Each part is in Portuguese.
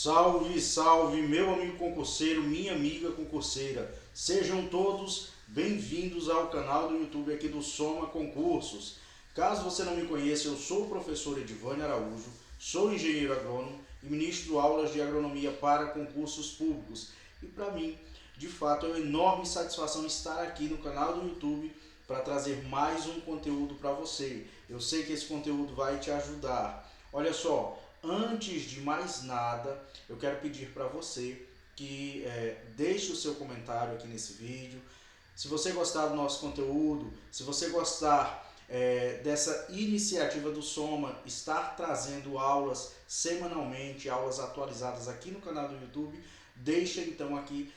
Salve, salve, meu amigo concurseiro, minha amiga concurseira. Sejam todos bem-vindos ao canal do YouTube aqui do Soma Concursos. Caso você não me conheça, eu sou o professor Edivânio Araújo, sou engenheiro agrônomo e ministro aulas de agronomia para concursos públicos. E para mim, de fato, é uma enorme satisfação estar aqui no canal do YouTube para trazer mais um conteúdo para você. Eu sei que esse conteúdo vai te ajudar. Olha só, antes de mais nada, eu quero pedir para você que deixe o seu comentário aqui nesse vídeo. Se você gostar do nosso conteúdo, se você gostar dessa iniciativa do Soma, estar trazendo aulas semanalmente, aulas atualizadas aqui no canal do YouTube, deixa então aqui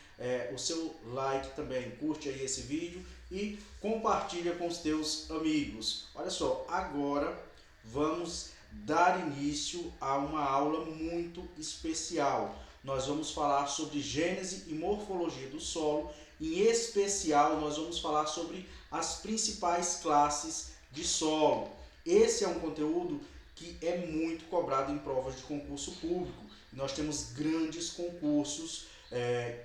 o seu like também, curte aí esse vídeo e compartilha com os teus amigos. Olha só, agora vamos dar início a uma aula muito especial. Nós vamos falar sobre gênese e morfologia do solo. Em especial, nós vamos falar sobre as principais classes de solo. Esse é um conteúdo que é muito cobrado em provas de concurso público. Nós temos grandes concursos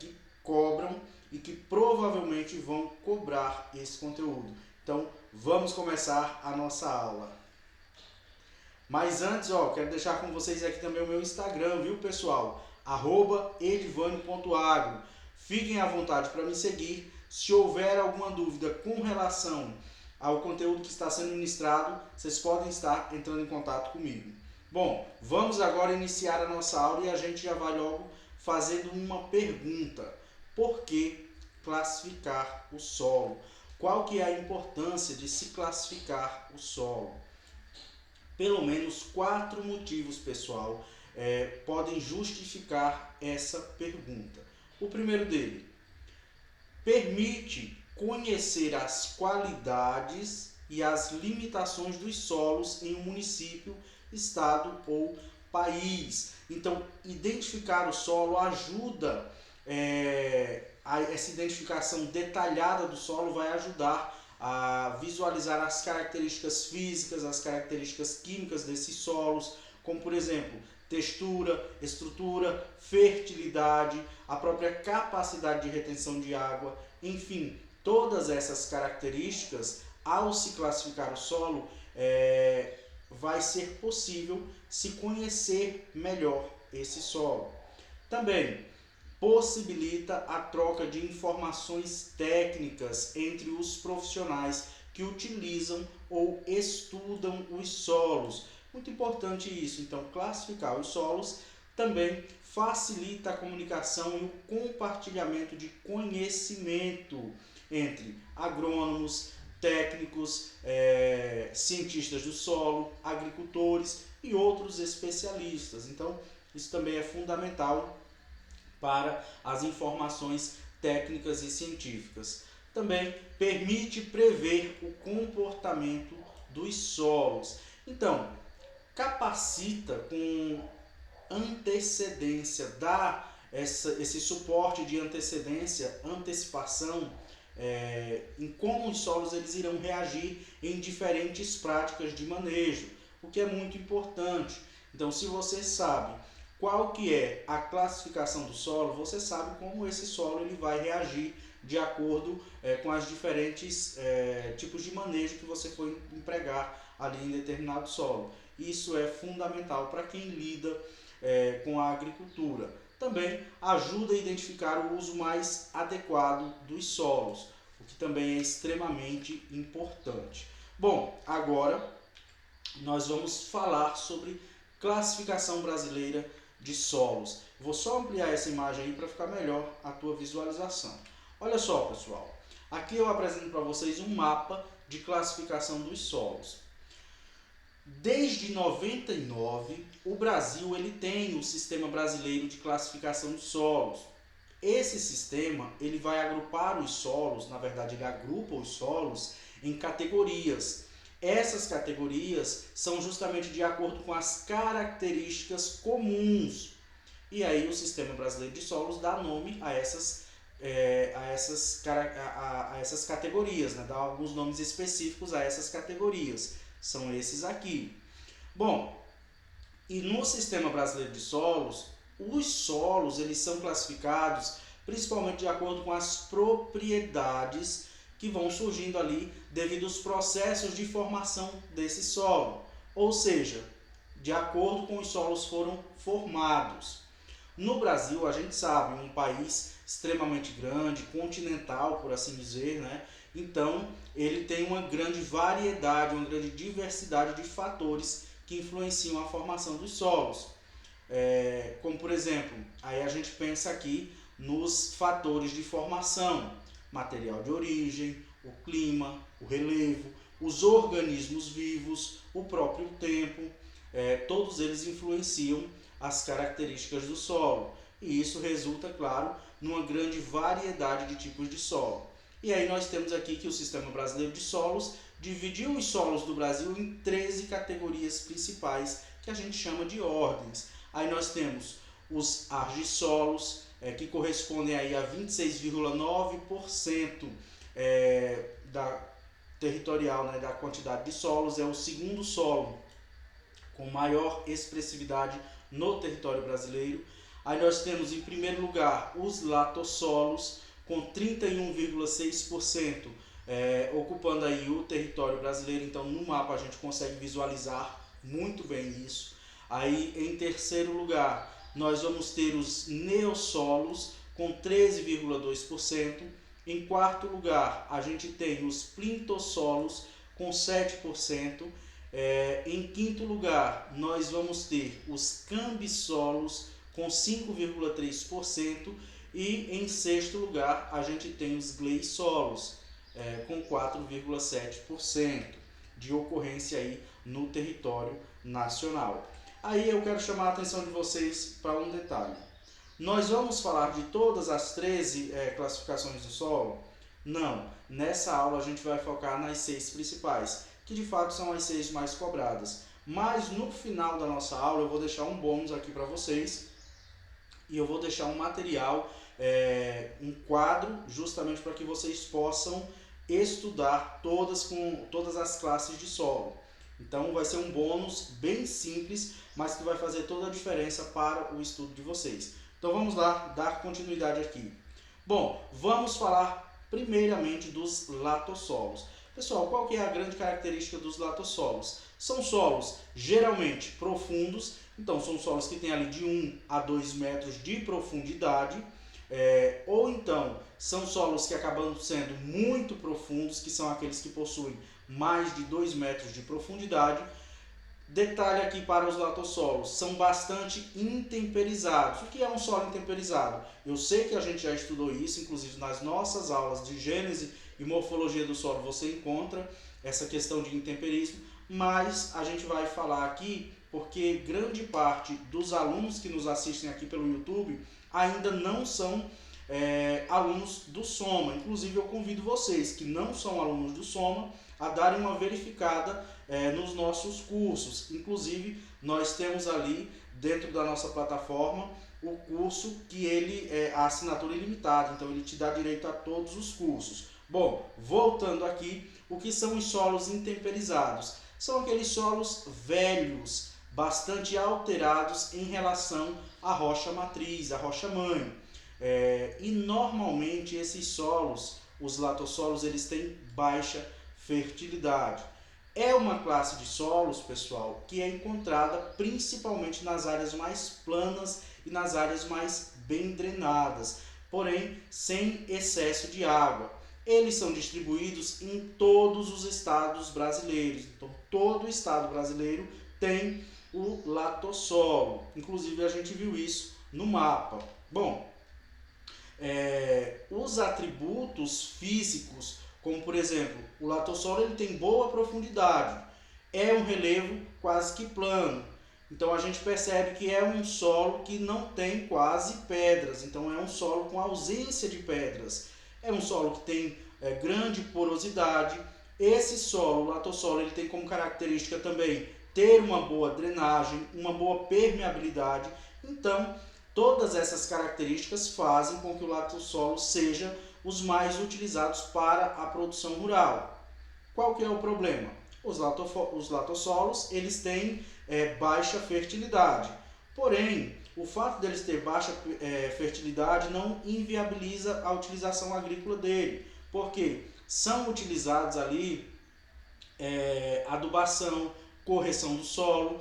que cobram e que provavelmente vão cobrar esse conteúdo. Então, vamos começar a nossa aula. Mas antes, quero deixar com vocês aqui também o meu Instagram, viu, pessoal? @edivânio.agro. Fiquem à vontade para me seguir. Se houver alguma dúvida com relação ao conteúdo que está sendo ministrado, vocês podem estar entrando em contato comigo. Bom, vamos agora iniciar a nossa aula e a gente já vai logo fazendo uma pergunta. Por que classificar o solo? Qual que é a importância de se classificar o solo? Pelo menos 4 motivos, pessoal, podem justificar essa pergunta. O primeiro dele, permite conhecer as qualidades e as limitações dos solos em um município, estado ou país. Então, identificar o solo ajuda, essa identificação detalhada do solo vai ajudar a visualizar as características físicas, as características químicas desses solos, como por exemplo, textura, estrutura, fertilidade, a própria capacidade de retenção de água, enfim, todas essas características, ao se classificar o solo, vai ser possível se conhecer melhor esse solo. Também possibilita a troca de informações técnicas entre os profissionais que utilizam ou estudam os solos. Muito importante isso. Então, classificar os solos também facilita a comunicação e o compartilhamento de conhecimento entre agrônomos, técnicos, cientistas do solo, agricultores e outros especialistas. Então, isso também é fundamental para as informações técnicas e científicas. Também permite prever o comportamento dos solos. Então, capacita com antecedência, dá esse suporte de antecedência, antecipação, em como os solos eles irão reagir em diferentes práticas de manejo, o que é muito importante. Então, se você sabe qual que é a classificação do solo, você sabe como esse solo ele vai reagir de acordo com as diferentes tipos de manejo que você for empregar ali em determinado solo. Isso é fundamental para quem lida com a agricultura. Também ajuda a identificar o uso mais adequado dos solos, o que também é extremamente importante. Bom, agora nós vamos falar sobre classificação brasileira de solos. Vou só ampliar essa imagem aí para ficar melhor a tua visualização. Olha só, pessoal, aqui eu apresento para vocês um mapa de classificação dos solos. Desde 99, o Brasil ele tem o Sistema Brasileiro de Classificação de Solos. Esse sistema ele vai agrupar os solos, na verdade ele agrupa os solos em categorias. Essas categorias são justamente de acordo com as características comuns. E aí o Sistema Brasileiro de Solos dá nome a essas categorias, né? Dá alguns nomes específicos a essas categorias. São esses aqui. Bom, e no Sistema Brasileiro de Solos, os solos eles são classificados principalmente de acordo com as propriedades que vão surgindo ali devido aos processos de formação desse solo, ou seja, de acordo com os solos foram formados. No Brasil, a gente sabe, um país extremamente grande, continental, por assim dizer, né? Então, ele tem uma grande variedade, uma grande diversidade de fatores que influenciam a formação dos solos. Como, por exemplo, aí a gente pensa aqui nos fatores de formação, material de origem, o clima, o relevo, os organismos vivos, o próprio tempo, todos eles influenciam as características do solo. E isso resulta, claro, numa grande variedade de tipos de solo. E aí nós temos aqui que o Sistema Brasileiro de Solos dividiu os solos do Brasil em 13 categorias principais, que a gente chama de ordens. Aí nós temos os argissolos, que correspondem aí a 26,9% da territorial, né, da quantidade de solos. É o segundo solo com maior expressividade no território brasileiro. Aí nós temos em primeiro lugar os latossolos, com 31,6%, ocupando aí o território brasileiro. Então no mapa a gente consegue visualizar muito bem isso. Aí em terceiro lugar nós vamos ter os neossolos, com 13,2%. Em quarto lugar a gente tem os plintossolos, com 7%. Em quinto lugar nós vamos ter os cambissolos, com 5,3%. E em sexto lugar a gente tem os gleissolos, com 4,7% de ocorrência aí no território nacional. Aí eu quero chamar a atenção de vocês para um detalhe. Nós vamos falar de todas as 13 classificações do solo? Não. Nessa aula a gente vai focar nas 6 principais, que de fato são as 6 mais cobradas. Mas no final da nossa aula eu vou deixar um bônus aqui para vocês e eu vou deixar um material, um quadro, justamente para que vocês possam estudar todas as classes de solo. Então vai ser um bônus bem simples, mas que vai fazer toda a diferença para o estudo de vocês. Então vamos lá, dar continuidade aqui. Bom, vamos falar primeiramente dos latossolos. Pessoal, qual que é a grande característica dos latossolos? São solos geralmente profundos, então são solos que têm ali de 1 a 2 metros de profundidade, ou então são solos que acabam sendo muito profundos, que são aqueles que possuem mais de 2 metros de profundidade. Detalhe aqui para os latossolos, são bastante intemperizados. O que é um solo intemperizado? Eu sei que a gente já estudou isso, inclusive nas nossas aulas de Gênese e Morfologia do Solo você encontra essa questão de intemperismo, mas a gente vai falar aqui porque grande parte dos alunos que nos assistem aqui pelo YouTube ainda não são alunos do Soma. Inclusive eu convido vocês que não são alunos do Soma a darem uma verificada nos nossos cursos. Inclusive nós temos ali dentro da nossa plataforma o curso que ele é a assinatura ilimitada, então ele te dá direito a todos os cursos. Bom, voltando aqui, o que são os solos intemperizados? São aqueles solos velhos, bastante alterados em relação à rocha matriz, à rocha mãe. E normalmente esses solos, os latossolos, eles têm baixa fertilidade. É uma classe de solos, pessoal, que é encontrada principalmente nas áreas mais planas e nas áreas mais bem drenadas, porém sem excesso de água. Eles são distribuídos em todos os estados brasileiros. Então, todo o estado brasileiro tem o latossolo. Inclusive, a gente viu isso no mapa. Bom, os atributos físicos, como por exemplo, o latossolo ele tem boa profundidade, é um relevo quase que plano. Então, a gente percebe que é um solo que não tem quase pedras. Então, é um solo com ausência de pedras. É um solo que tem grande porosidade. Esse solo, o latossolo, ele tem como característica também ter uma boa drenagem, uma boa permeabilidade. Então, todas essas características fazem com que o latossolo seja os mais utilizados para a produção rural. Qual que é o problema? Os latossolos eles têm baixa fertilidade. Porém, o fato deles ter baixa fertilidade não inviabiliza a utilização agrícola dele, porque são utilizados ali adubação, correção do solo,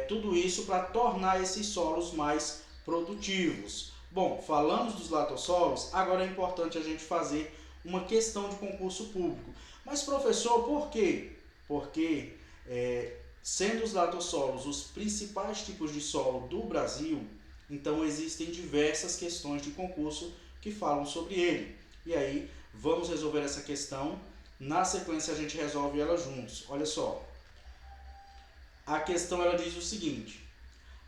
tudo isso para tornar esses solos mais produtivos. Bom, falamos dos latossolos, agora é importante a gente fazer uma questão de concurso público. Mas professor, por quê? Porque sendo os latossolos os principais tipos de solo do Brasil, então existem diversas questões de concurso que falam sobre ele. E aí vamos resolver essa questão. Na sequência a gente resolve ela juntos. Olha só. A questão ela diz o seguinte: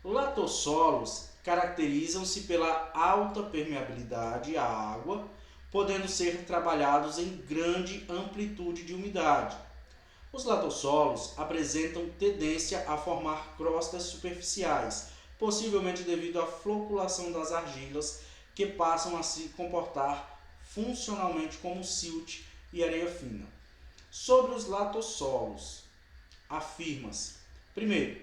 latossolos caracterizam-se pela alta permeabilidade à água, podendo ser trabalhados em grande amplitude de umidade. Os latossolos apresentam tendência a formar crostas superficiais, possivelmente devido à floculação das argilas, que passam a se comportar funcionalmente como silt e areia fina. Sobre os latossolos, afirma-se: primeiro,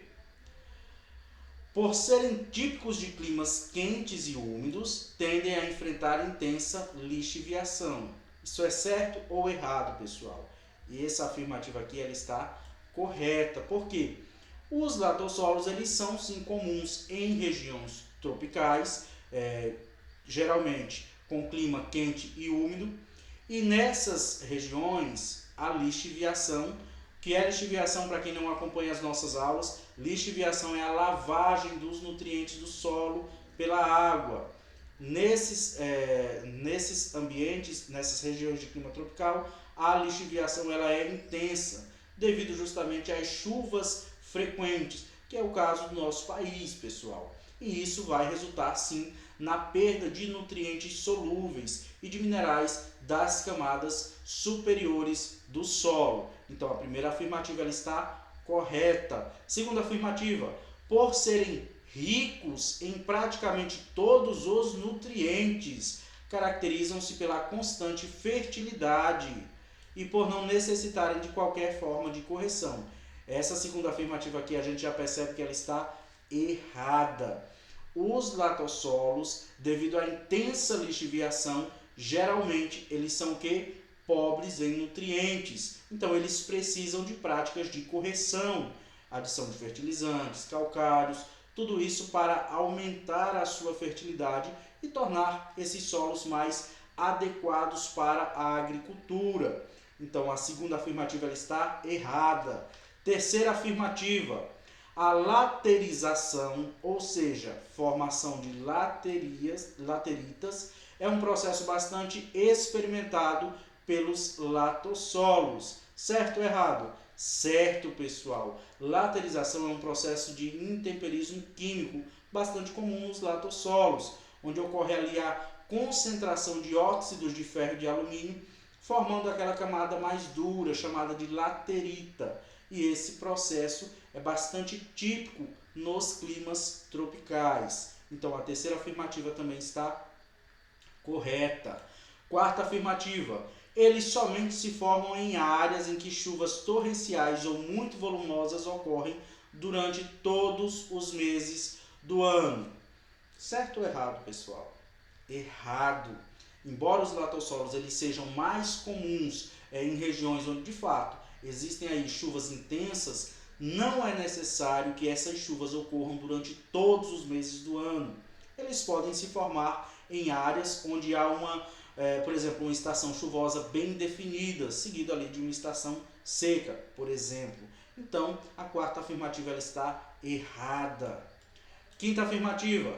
por serem típicos de climas quentes e úmidos, tendem a enfrentar intensa lixiviação. Isso é certo ou errado, pessoal? E essa afirmativa aqui ela está correta. Por quê? Os latossolos eles são sim comuns em regiões tropicais, geralmente com clima quente e úmido. E nessas regiões a lixiviação, que é lixiviação para quem não acompanha as nossas aulas, lixiviação é a lavagem dos nutrientes do solo pela água. Nesses ambientes, nessas regiões de clima tropical, a lixiviação ela é intensa, devido justamente às chuvas frequentes, que é o caso do nosso país, pessoal. E isso vai resultar, sim, na perda de nutrientes solúveis e de minerais das camadas superiores do solo. Então, a primeira afirmativa ela está correta. Segunda afirmativa: por serem ricos em praticamente todos os nutrientes, caracterizam-se pela constante fertilidade e por não necessitarem de qualquer forma de correção. Essa segunda afirmativa aqui a gente já percebe que ela está errada. Os latossolos, devido à intensa lixiviação, geralmente eles são pobres em nutrientes. Então eles precisam de práticas de correção, adição de fertilizantes, calcários, tudo isso para aumentar a sua fertilidade e tornar esses solos mais adequados para a agricultura. Então a segunda afirmativa ela está errada. Terceira afirmativa: a laterização, ou seja, formação de lateritas, é um processo bastante experimentado pelos latossolos. Certo ou errado? Certo, pessoal. Laterização é um processo de intemperismo químico bastante comum nos latossolos, onde ocorre ali a concentração de óxidos de ferro e de alumínio, formando aquela camada mais dura, chamada de laterita. E esse processo é bastante típico nos climas tropicais. Então, a terceira afirmativa também está correta. Quarta afirmativa: eles somente se formam em áreas em que chuvas torrenciais ou muito volumosas ocorrem durante todos os meses do ano. Certo ou errado, pessoal? Errado. Embora os latossolos eles sejam mais comuns em regiões onde, de fato, existem aí chuvas intensas, não é necessário que essas chuvas ocorram durante todos os meses do ano. Eles podem se formar em áreas onde há por exemplo, uma estação chuvosa bem definida, seguido ali de uma estação seca, por exemplo. Então, a quarta afirmativa ela está errada. Quinta afirmativa: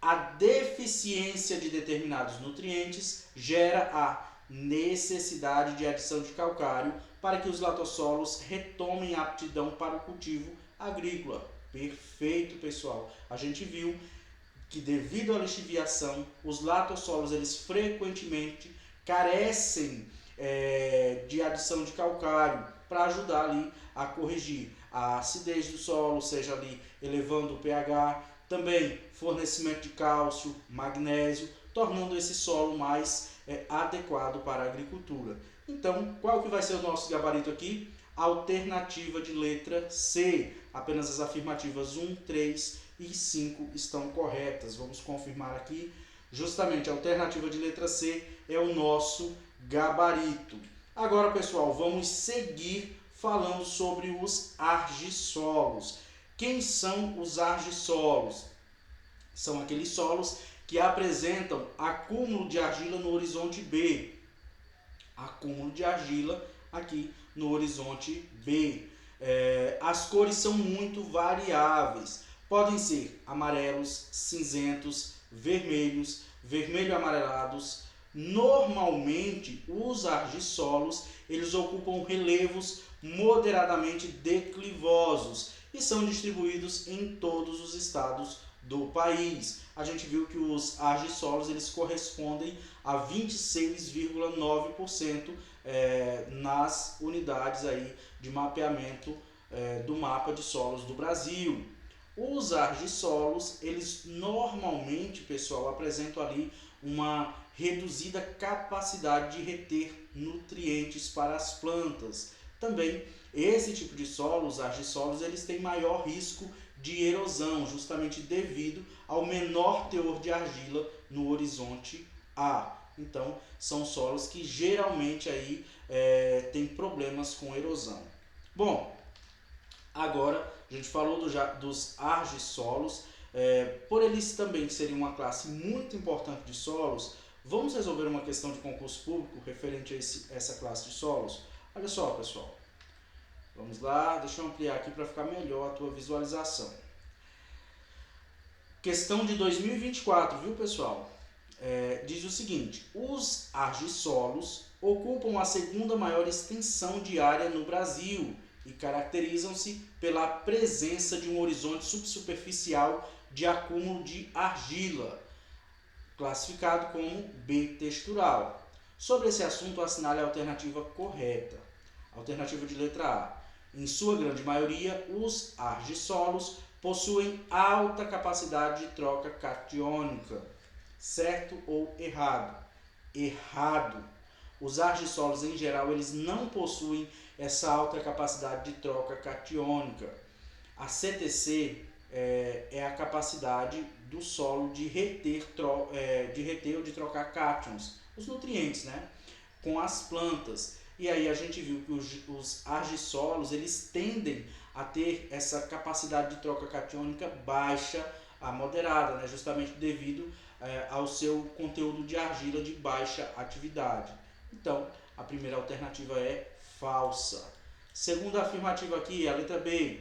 a deficiência de determinados nutrientes gera a necessidade de adição de calcário para que os latossolos retomem a aptidão para o cultivo agrícola. Perfeito, pessoal. A gente viu que devido à lixiviação, os latossolos eles frequentemente carecem de adição de calcário para ajudar ali a corrigir a acidez do solo, seja ali elevando o pH, também fornecimento de cálcio, magnésio, tornando esse solo mais adequado para a agricultura. Então, qual que vai ser o nosso gabarito aqui? Alternativa de letra C. Apenas as afirmativas 1, 3 e 5 estão corretas. Vamos confirmar aqui. Justamente a alternativa de letra C é o nosso gabarito. Agora, pessoal, vamos seguir falando sobre os argissolos. Quem são os argissolos? São aqueles solos que apresentam acúmulo de argila no horizonte B. Acúmulo de argila aqui no horizonte B. As cores são muito variáveis. Podem ser amarelos, cinzentos, vermelhos, vermelho-amarelados. Normalmente, os argissolos eles ocupam relevos moderadamente declivosos e são distribuídos em todos os estados do país. A gente viu que os argissolos eles correspondem a 26,9% nas unidades aí de mapeamento do mapa de solos do Brasil. Os argissolos, eles normalmente, pessoal, apresentam ali uma reduzida capacidade de reter nutrientes para as plantas. Também, esse tipo de solos, argissolos, eles têm maior risco de erosão, justamente devido ao menor teor de argila no horizonte A. Então, são solos que geralmente aí tem problemas com erosão. Bom, agora a gente falou dos argissolos, por eles também serem uma classe muito importante de solos, vamos resolver uma questão de concurso público referente a essa classe de solos? Olha só, pessoal. Vamos lá, deixa eu ampliar aqui para ficar melhor a tua visualização. Questão de 2024, viu, pessoal? Diz o seguinte: os argissolos ocupam a segunda maior extensão de área no Brasil e caracterizam-se pela presença de um horizonte subsuperficial de acúmulo de argila, classificado como B textural. Sobre esse assunto, assinale a alternativa correta. Alternativa de letra A. Em sua grande maioria, os argissolos possuem alta capacidade de troca catiônica. Certo ou errado? Errado. Os argissolos, em geral, eles não possuem essa alta capacidade de troca catiônica. A CTC é a capacidade do solo de reter ou de trocar cátions, os nutrientes, né, com as plantas. E aí a gente viu que os argissolos eles tendem a ter essa capacidade de troca catiônica baixa a moderada, né, justamente devido ao seu conteúdo de argila de baixa atividade. Então, a primeira alternativa é falsa. Segunda afirmativa aqui, a letra B.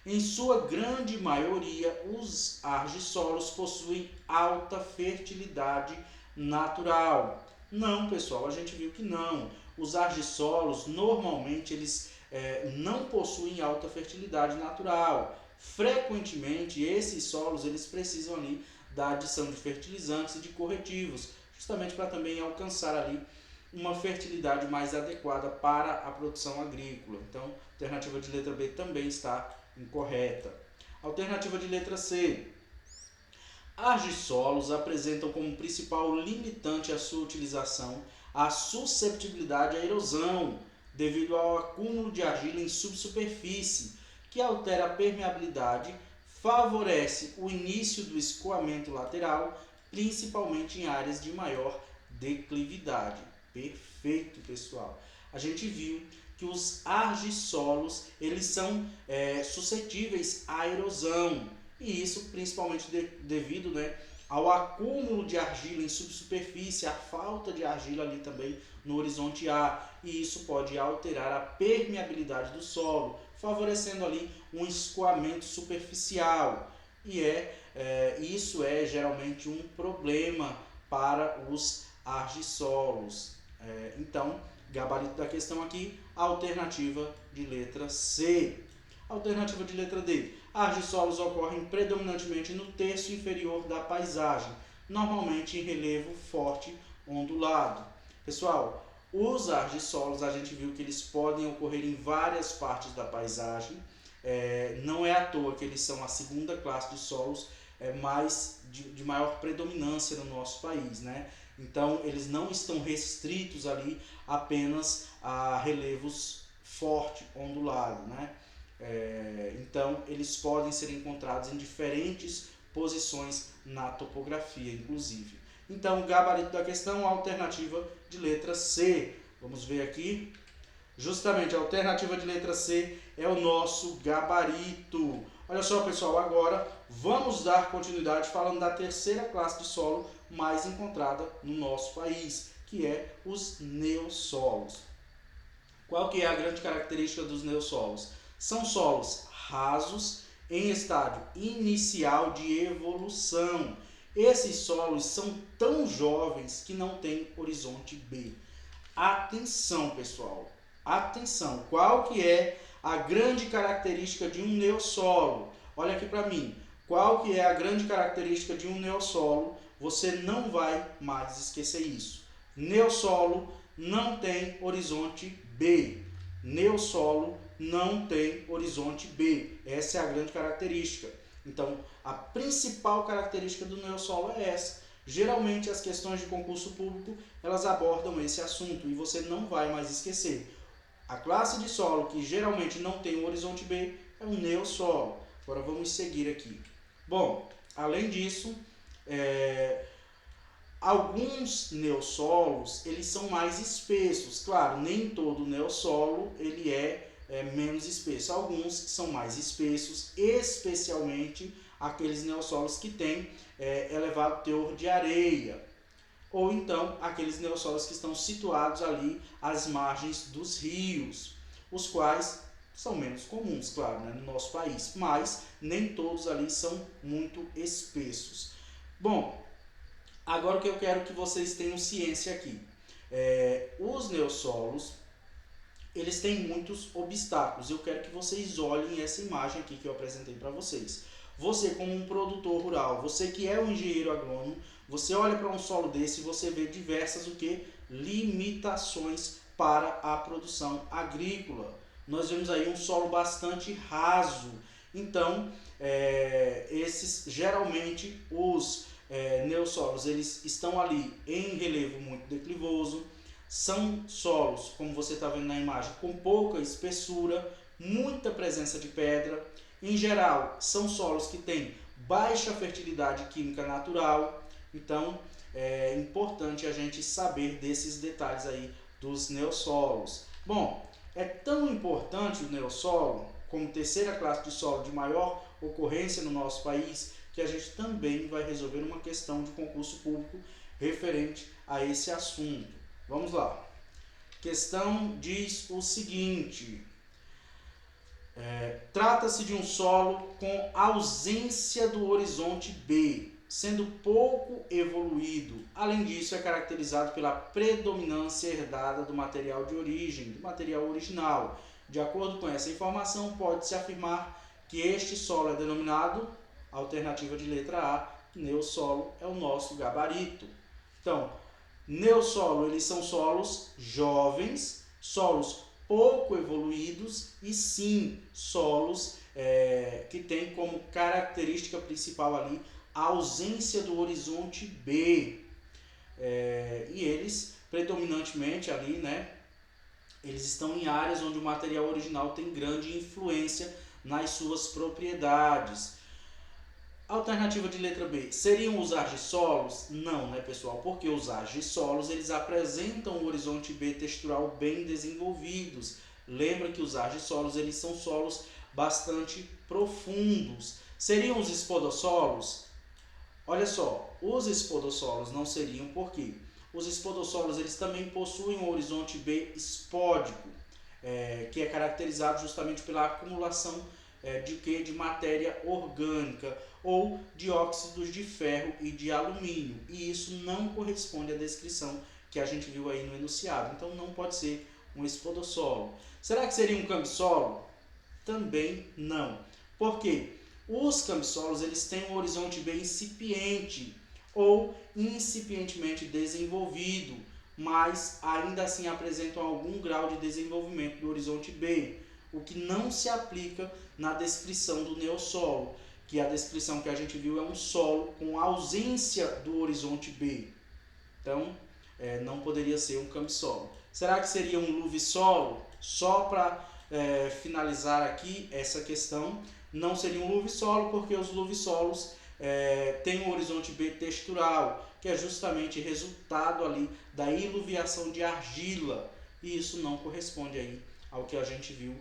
Em sua grande maioria, os argissolos possuem alta fertilidade natural. Não, pessoal, a gente viu que não. Os argissolos, normalmente, eles não possuem alta fertilidade natural. Frequentemente, esses solos eles precisam ali da adição de fertilizantes e de corretivos, justamente para também alcançar ali uma fertilidade mais adequada para a produção agrícola. Então, a alternativa de letra B também está incorreta. Alternativa de letra C. Argissolos apresentam como principal limitante à sua utilização a susceptibilidade à erosão, devido ao acúmulo de argila em subsuperfície, que altera a permeabilidade, favorece o início do escoamento lateral, principalmente em áreas de maior declividade. Perfeito, pessoal. A gente viu que os argissolos eles são suscetíveis à erosão, e isso principalmente devido, né, ao acúmulo de argila em subsuperfície, a falta de argila ali também no horizonte A, e isso pode alterar a permeabilidade do solo, favorecendo ali um escoamento superficial, e isso é geralmente um problema para os argissolos. Então, gabarito da questão aqui, a alternativa de letra C. Alternativa de letra D. Argissolos ocorrem predominantemente no terço inferior da paisagem, normalmente em relevo forte ondulado. Pessoal, os argissolos a gente viu que eles podem ocorrer em várias partes da paisagem. Não é à toa que eles são a segunda classe de solos mais de maior predominância no nosso país, né? Então, eles não estão restritos ali apenas a relevos forte ondulado, né? Então, eles podem ser encontrados em diferentes posições na topografia, inclusive. Então, o gabarito da questão, a alternativa de letra C. Vamos ver aqui. Justamente, a alternativa de letra C é o nosso gabarito. Olha só, pessoal, agora vamos dar continuidade falando da terceira classe de solo mais encontrada no nosso país, que é os neossolos. Qual que é a grande característica dos neossolos? São solos rasos em estágio inicial de evolução. Esses solos são tão jovens que não têm horizonte B. Atenção, pessoal. Atenção. Qual que é a grande característica de um neossolo? Olha aqui para mim. Qual que é a grande característica de um neossolo? Você não vai mais esquecer isso. Neossolo não tem horizonte B. Neossolo não tem horizonte B. Essa é a grande característica. Então, a principal característica do neossolo é essa. Geralmente, as questões de concurso público, elas abordam esse assunto e você não vai mais esquecer. A classe de solo que geralmente não tem um horizonte B é um neossolo. Agora, vamos seguir aqui. Bom, além disso, alguns neossolos, eles são mais espessos. Claro, nem todo neossolo ele é menos espesso. Alguns são mais espessos, especialmente aqueles neossolos que têm elevado teor de areia. Ou então, aqueles neossolos que estão situados ali às margens dos rios, os quais são menos comuns, claro, né, no nosso país. Mas nem todos ali são muito espessos. Bom, agora o que eu quero que vocês tenham ciência aqui. Os neossolos, eles têm muitos obstáculos. Eu quero que vocês olhem essa imagem aqui que eu apresentei para vocês. Você, como um produtor rural, você que é um engenheiro agrônomo, você olha para um solo desse e você vê diversas limitações para a produção agrícola. Nós vemos aí um solo bastante raso. Então, geralmente os neossolos, eles estão ali em relevo muito declivoso. São solos, como você está vendo na imagem, com pouca espessura, muita presença de pedra. Em geral, são solos que têm baixa fertilidade química natural. Então, é importante a gente saber desses detalhes aí dos neossolos. Bom, é tão importante o neossolo, como terceira classe de solo de maior ocorrência no nosso país, que a gente também vai resolver uma questão de concurso público referente a esse assunto. Vamos lá. Questão diz o seguinte: trata-se de um solo com ausência do horizonte B, sendo pouco evoluído. Além disso, é caracterizado pela predominância herdada do material de origem, do material original. De acordo com essa informação, pode-se afirmar que este solo é denominado, alternativa de letra A, neossolo é o nosso gabarito. Então, neossolo, eles são solos jovens, solos pouco evoluídos e sim solos que têm como característica principal ali a ausência do horizonte B. E eles predominantemente ali, né, eles estão em áreas onde o material original tem grande influência nas suas propriedades. Alternativa de letra B, seriam os argissolos? Não, né, pessoal? Porque os argissolos, eles apresentam um horizonte B textural bem desenvolvidos. Lembra que os argissolos, eles são solos bastante profundos. Seriam os espodossolos? Olha só, os espodossolos não seriam, por quê? Os espodossolos, eles também possuem um horizonte B espódico, que é caracterizado justamente pela acumulação de matéria orgânica ou de óxidos de ferro e de alumínio. E isso não corresponde à descrição que a gente viu aí no enunciado. Então não pode ser um espodossolo. Será que seria um cambissolo? Também não. Por quê? Os cambissolos, eles têm um horizonte B incipiente ou incipientemente desenvolvido, mas ainda assim apresentam algum grau de desenvolvimento do horizonte B, o que não se aplica na descrição do neossolo, que a descrição que a gente viu é um solo com ausência do horizonte B. Então, não poderia ser um cambissolo. Será que seria um luvissolo? Só para finalizar aqui essa questão, não seria um luvissolo, porque os luvissolos têm um horizonte B textural, que é justamente resultado ali da iluviação de argila, e isso não corresponde aí ao que a gente viu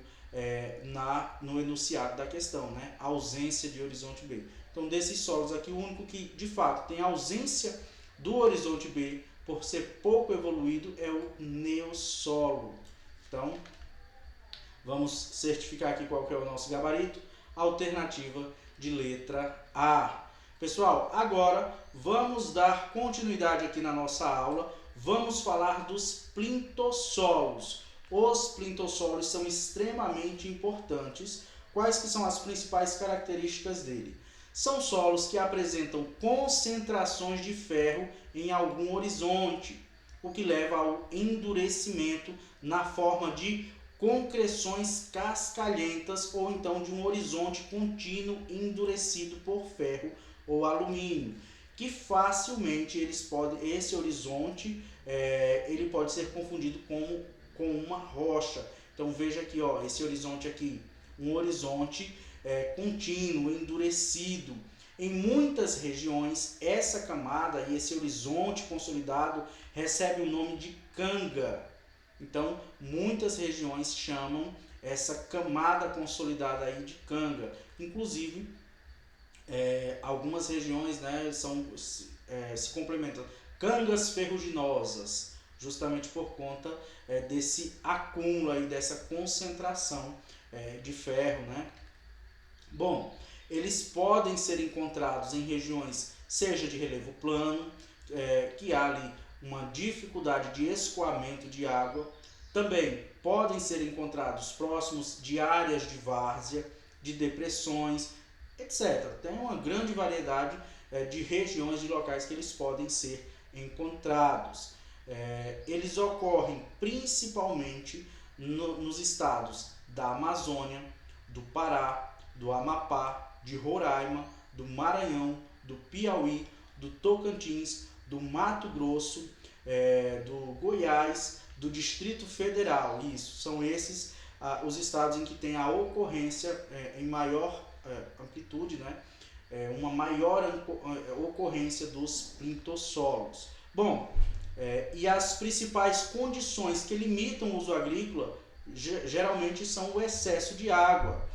no enunciado da questão, né? A ausência de horizonte B. Então, desses solos aqui, o único que de fato tem ausência do horizonte B, por ser pouco evoluído, é o neossolo. Então, vamos certificar aqui qual que é o nosso gabarito. Alternativa de letra A. Pessoal, agora vamos dar continuidade aqui na nossa aula. Vamos falar dos plintossolos. Os plintossolos são extremamente importantes. Quais que são as principais características dele? São solos que apresentam concentrações de ferro em algum horizonte, o que leva ao endurecimento na forma de concreções cascalhentas ou então de um horizonte contínuo endurecido por ferro ou alumínio, que facilmente esse horizonte ele pode ser confundido com uma rocha. Então veja aqui, ó, esse horizonte aqui, um horizonte contínuo, endurecido. Em muitas regiões, essa camada e esse horizonte consolidado recebe o nome de canga. Então, muitas regiões chamam essa camada consolidada aí de canga. Inclusive, algumas regiões, né, se complementam. Cangas ferruginosas, justamente por conta desse acúmulo aí, dessa concentração de ferro, né? Bom, eles podem ser encontrados em regiões, seja de relevo plano, que há ali uma dificuldade de escoamento de água. Também podem ser encontrados próximos de áreas de várzea, de depressões, etc. Tem uma grande variedade de regiões, de locais que eles podem ser encontrados. Eles ocorrem principalmente nos estados da Amazônia, do Pará, do Amapá, de Roraima, do Maranhão, do Piauí, do Tocantins, do Mato Grosso, do Goiás, do Distrito Federal. Isso, são esses os estados em que tem a ocorrência em maior amplitude, né? Uma maior ocorrência dos plintossolos. Bom, e as principais condições que limitam o uso agrícola geralmente são o excesso de água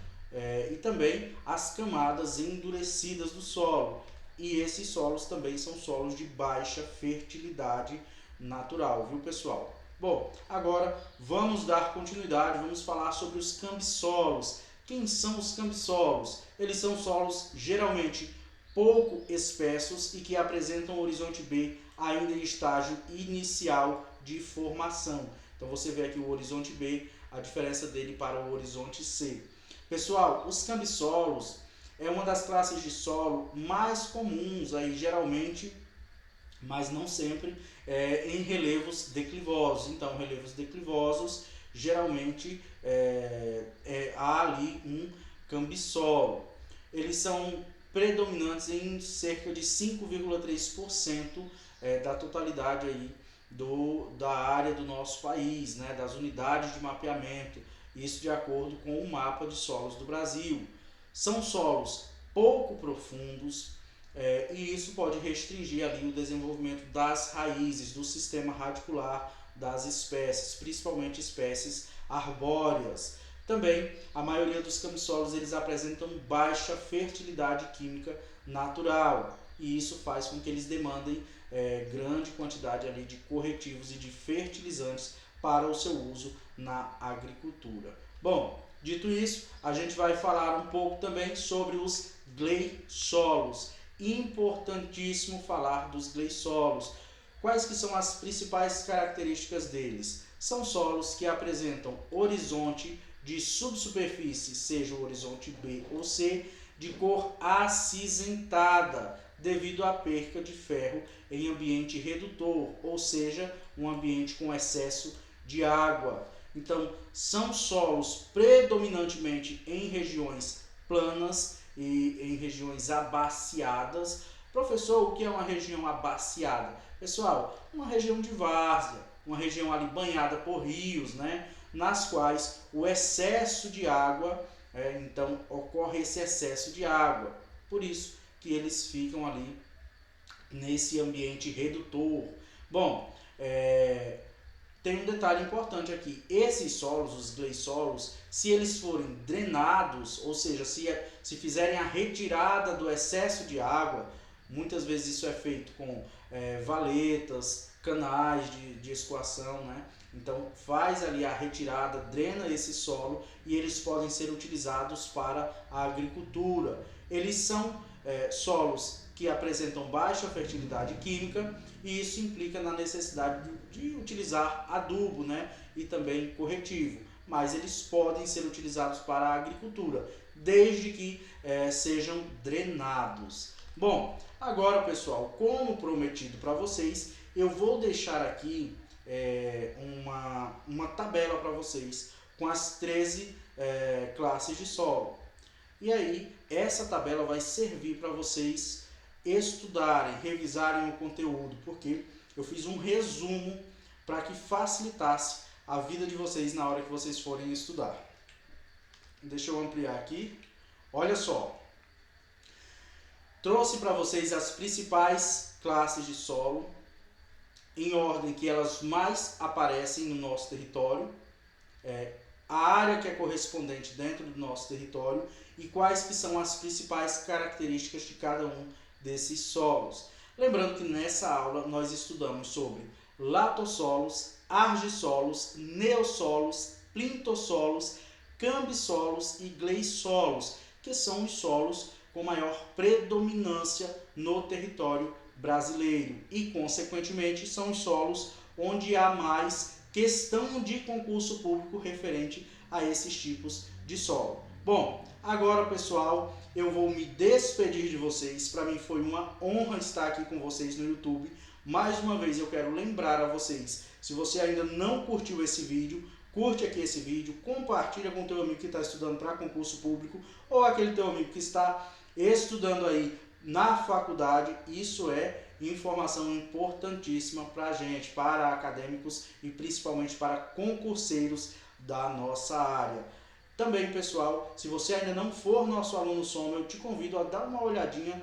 e também as camadas endurecidas do solo. E esses solos também são solos de baixa fertilidade natural, viu, pessoal? Bom, agora vamos dar continuidade, vamos falar sobre os cambissolos. Quem são os cambissolos? Eles são solos geralmente pouco espessos e que apresentam horizonte B ainda em estágio inicial de formação. Então você vê aqui o horizonte B, a diferença dele para o horizonte C. Pessoal, os cambissolos é uma das classes de solo mais comuns aí geralmente, mas não sempre, em relevos declivosos. Então, relevos declivosos, geralmente há ali um cambissolo. Eles são predominantes em cerca de 5,3% da totalidade aí da área do nosso país, né, das unidades de mapeamento, isso de acordo com o mapa de solos do Brasil. São solos pouco profundos, e isso pode restringir ali o desenvolvimento das raízes, do sistema radicular das espécies, principalmente espécies arbóreas. Também, a maioria dos cambissolos eles apresentam baixa fertilidade química natural, e isso faz com que eles demandem grande quantidade ali de corretivos e de fertilizantes para o seu uso na agricultura. Bom, dito isso, a gente vai falar um pouco também sobre os gleissolos. Importantíssimo falar dos gleissolos. Quais que são as principais características deles? São solos que apresentam horizonte de subsuperfície, seja o horizonte B ou C, de cor acinzentada, devido à perca de ferro em ambiente redutor, ou seja, um ambiente com excesso de água. Então, são solos predominantemente em regiões planas e em regiões abaciadas. Professor, o que é uma região abaciada? Pessoal, uma região de várzea, uma região ali banhada por rios, né? nas quais o excesso de água, então ocorre esse excesso de água. Por isso que eles ficam ali nesse ambiente redutor. Bom, tem um detalhe importante aqui. Esses solos, os gleisolos, se eles forem drenados, ou seja, se fizerem a retirada do excesso de água, muitas vezes isso é feito com valetas, canais de escoação, né? Então faz ali a retirada, drena esse solo e eles podem ser utilizados para a agricultura. Eles são solos que apresentam baixa fertilidade química e isso implica na necessidade de utilizar adubo, né? E também corretivo, mas eles podem ser utilizados para a agricultura, desde que sejam drenados. Bom, agora pessoal, como prometido para vocês, eu vou deixar aqui uma tabela para vocês com as 13 classes de solo. E aí, essa tabela vai servir para vocês estudarem, revisarem o conteúdo, porque eu fiz um resumo para que facilitasse a vida de vocês na hora que vocês forem estudar. Deixa eu ampliar aqui. Olha só. Trouxe para vocês as principais classes de solo, em ordem que elas mais aparecem no nosso território, a área que é correspondente dentro do nosso território e quais que são as principais características de cada um desses solos. Lembrando que nessa aula nós estudamos sobre latossolos, argissolos, neossolos, plintossolos, cambissolos e gleissolos, que são os solos com maior predominância no território brasileiro e, consequentemente, são os solos onde há mais questão de concurso público referente a esses tipos de solo. Bom, agora pessoal, eu vou me despedir de vocês. Para mim foi uma honra estar aqui com vocês no YouTube. Mais uma vez eu quero lembrar a vocês, se você ainda não curtiu esse vídeo, curte aqui esse vídeo, compartilha com o teu amigo que está estudando para concurso público ou aquele teu amigo que está estudando aí na faculdade. Isso é informação importantíssima para a gente, para acadêmicos e principalmente para concurseiros da nossa área. Também, pessoal, se você ainda não for nosso aluno Soma, eu te convido a dar uma olhadinha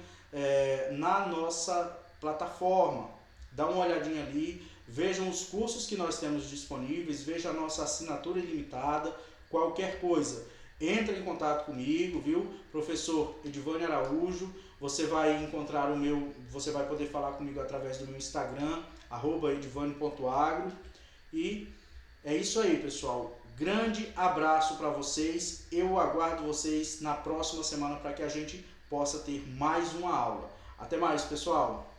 na nossa plataforma. Dá uma olhadinha ali, vejam os cursos que nós temos disponíveis, veja a nossa assinatura ilimitada, qualquer coisa. Entra em contato comigo, viu? Professor Edivânio Araújo. Você vai encontrar você vai poder falar comigo através do meu Instagram, @edivânio.agro. E é isso aí, pessoal. Grande abraço para vocês. Eu aguardo vocês na próxima semana para que a gente possa ter mais uma aula. Até mais, pessoal.